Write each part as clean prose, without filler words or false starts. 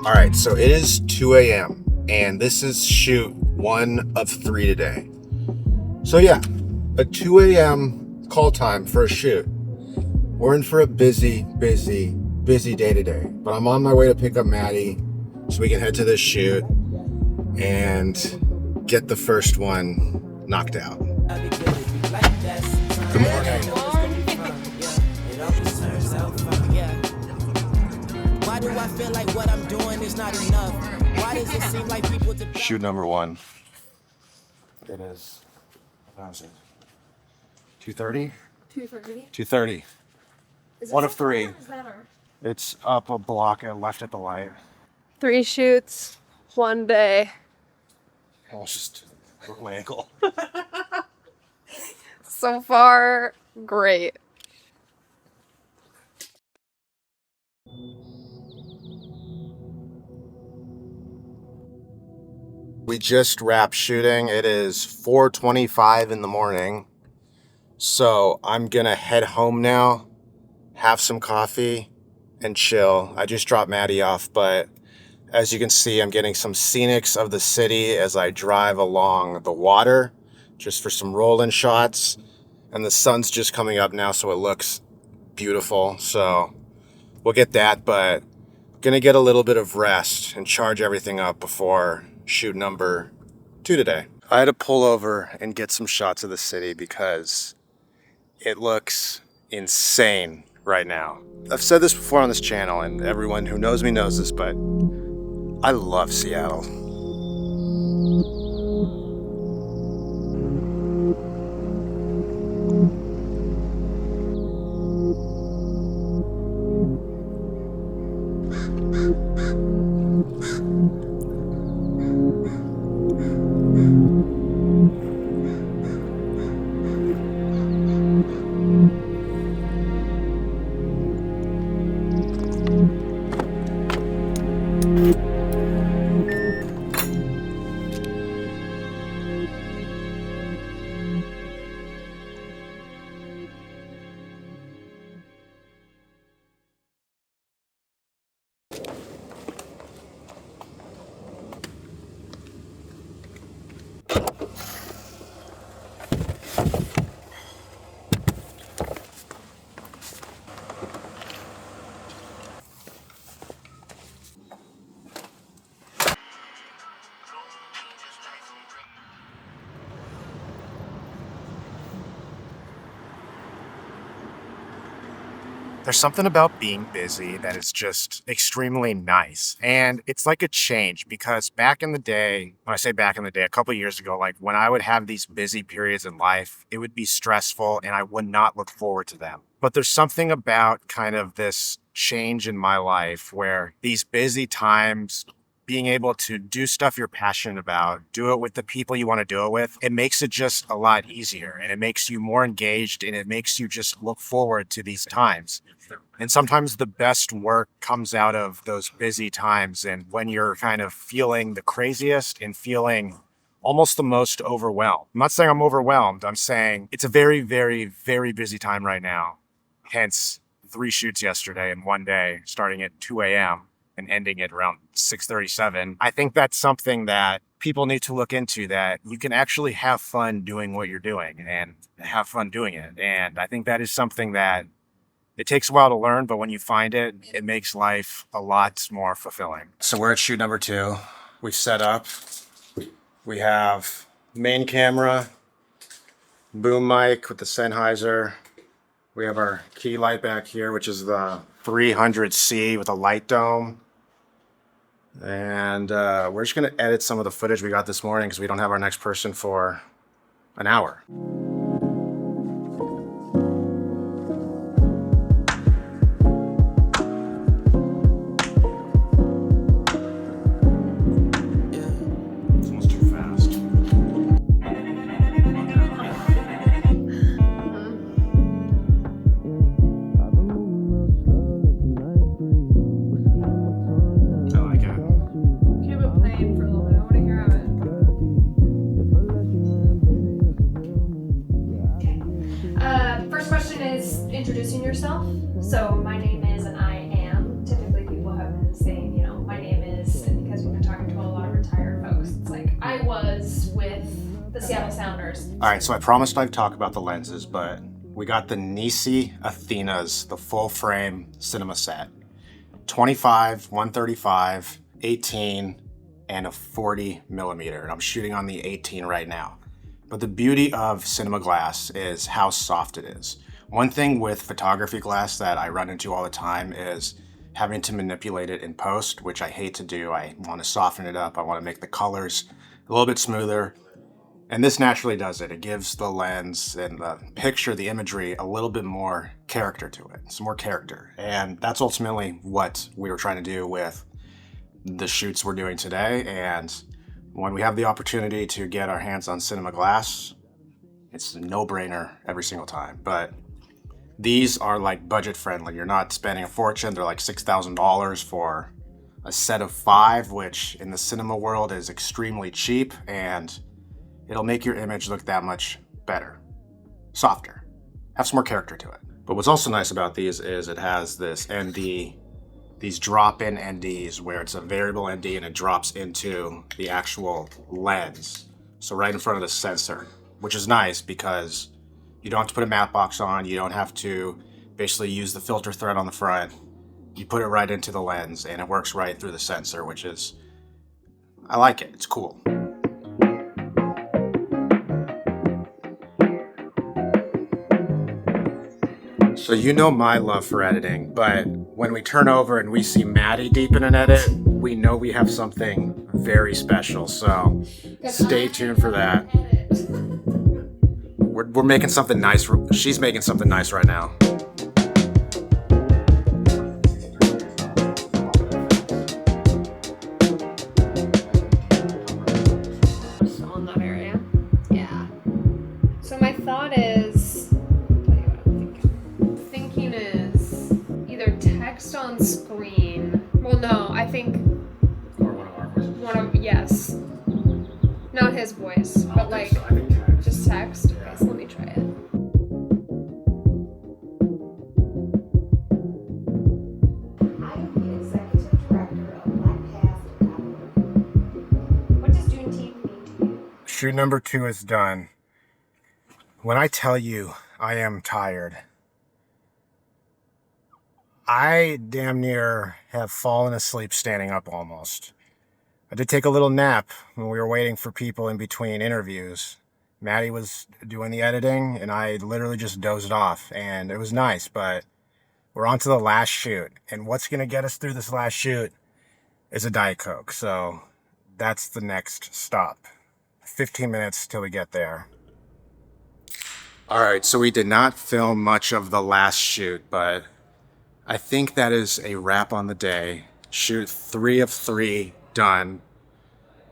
All right, so it is 2 a.m. and this is shoot 1 of 3 today. So yeah, a 2 a.m. call time for a shoot. We're in for a busy day today, but I'm on my way to pick up Maddie so we can head to this shoot and get the first one knocked out. Good morning. Why do I feel like what I'm doing is not enough? Why does it seem like people... Shoot number 1. It is, what was it? 2:30? 2:30. 2:30. Is it 1 of so 3. far, or is that our... It's up a block and left at the light. 3 shoots, 1 day. Oh, it's just broke my ankle. So far, great. We just wrapped shooting. It is 4:25 in the morning. So I'm gonna head home now, have some coffee, and chill. I just dropped Maddie off, but as you can see, I'm getting some scenics of the city as I drive along the water, just for some roll-in shots. And the sun's just coming up now, so it looks beautiful. So we'll get that, but gonna get a little bit of rest and charge everything up before shoot number 2 today. I had to pull over and get some shots of the city because it looks insane right now. I've said this before on this channel, and everyone who knows me knows this, but I love Seattle. There's something about being busy that is just extremely nice. And it's like a change because back in the day, when I say back in the day, a couple of years ago, like when I would have these busy periods in life, it would be stressful and I would not look forward to them. But there's something about kind of this change in my life where these busy times, being able to do stuff you're passionate about, do it with the people you want to do it with, it makes it just a lot easier and it makes you more engaged and it makes you just look forward to these times. And sometimes the best work comes out of those busy times and when you're kind of feeling the craziest and feeling almost the most overwhelmed. I'm not saying I'm overwhelmed. I'm saying it's a very busy time right now. Hence 3 shoots yesterday in 1 day, starting at 2 a.m. and ending at around 6:37. I think that's something that people need to look into, that you can actually have fun doing what you're doing and have fun doing it. And I think that is something that it takes a while to learn, but when you find it, it makes life a lot more fulfilling. So we're at shoot number 2. We've set up. We have main camera, boom mic with the Sennheiser. We have our key light back here, which is the 300C with a light dome. And we're just gonna edit some of the footage we got this morning because we don't have our next person for an hour. It's almost too fast. I like it. Keep it playing for a little bit. I want to hear it. First question is introducing yourself. So my name is and I am. Typically people have been saying, my name sounders. All right, so I promised I'd talk about the lenses, but we got the NiSi Athena's, the full frame cinema set. 25, 135, 18, and a 40 millimeter. And I'm shooting on the 18 right now. But the beauty of cinema glass is how soft it is. One thing with photography glass that I run into all the time is having to manipulate it in post, which I hate to do. I want to soften it up. I want to make the colors a little bit smoother. And this naturally does it. It gives the lens and the picture, the imagery, a little bit more character to it, some more character. And that's ultimately what we were trying to do with the shoots we're doing today. And when we have the opportunity to get our hands on cinema glass, it's a no-brainer every single time. But these are like budget friendly. You're not spending a fortune. They're like $6,000 for a set of 5, which in the cinema world is extremely cheap, and it'll make your image look that much better, softer, have some more character to it. But what's also nice about these is it has this ND, these drop-in NDs where it's a variable ND and it drops into the actual lens. So right in front of the sensor, which is nice because you don't have to put a matte box on. You don't have to basically use the filter thread on the front. You put it right into the lens and it works right through the sensor, which is, I like it, it's cool. So you know my love for editing, but when we turn over and we see Maddie deep in an edit, we know we have something very special. So stay tuned for that. We're making something nice. She's making something nice right now. So in that area. Yeah. So my thought is, I'll tell you what I'm thinking. Thinking is either text on screen. Well, no, I think Or one of our voices. yes. Not his voice, but like just text. Okay, so let me try it. I am the executive director of Black What does Juneteenth mean to you? Shoot number 2 is done. When I tell you I am tired, I damn near have fallen asleep standing up almost. I did take a little nap when we were waiting for people in between interviews. Maddie was doing the editing and I literally just dozed off, and it was nice, but we're on to the last shoot, and what's going to get us through this last shoot is a Diet Coke. So that's the next stop. 15 minutes till we get there. All right, so we did not film much of the last shoot, but I think that is a wrap on the day. Shoot 3 of 3 done.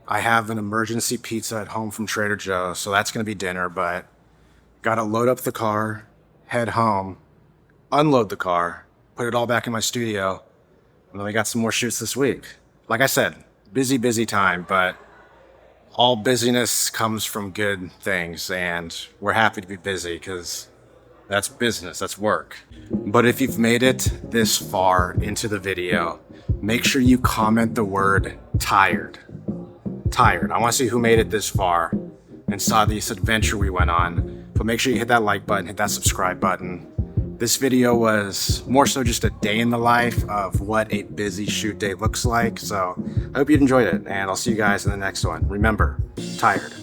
I have an emergency pizza at home from Trader Joe's, so that's going to be dinner, but gotta load up the car, head home, unload the car, put it all back in my studio, and then we got some more shoots this week. Like I said, busy time, but all busyness comes from good things, and we're happy to be busy because that's business, that's work. But if you've made it this far into the video, make sure you comment the word tired. Tired. I want to see who made it this far and saw this adventure we went on. But make sure you hit that like button, hit that subscribe button. This video was more so just a day in the life of what a busy shoot day looks like. So I hope you enjoyed it, and I'll see you guys in the next one. Remember, tired.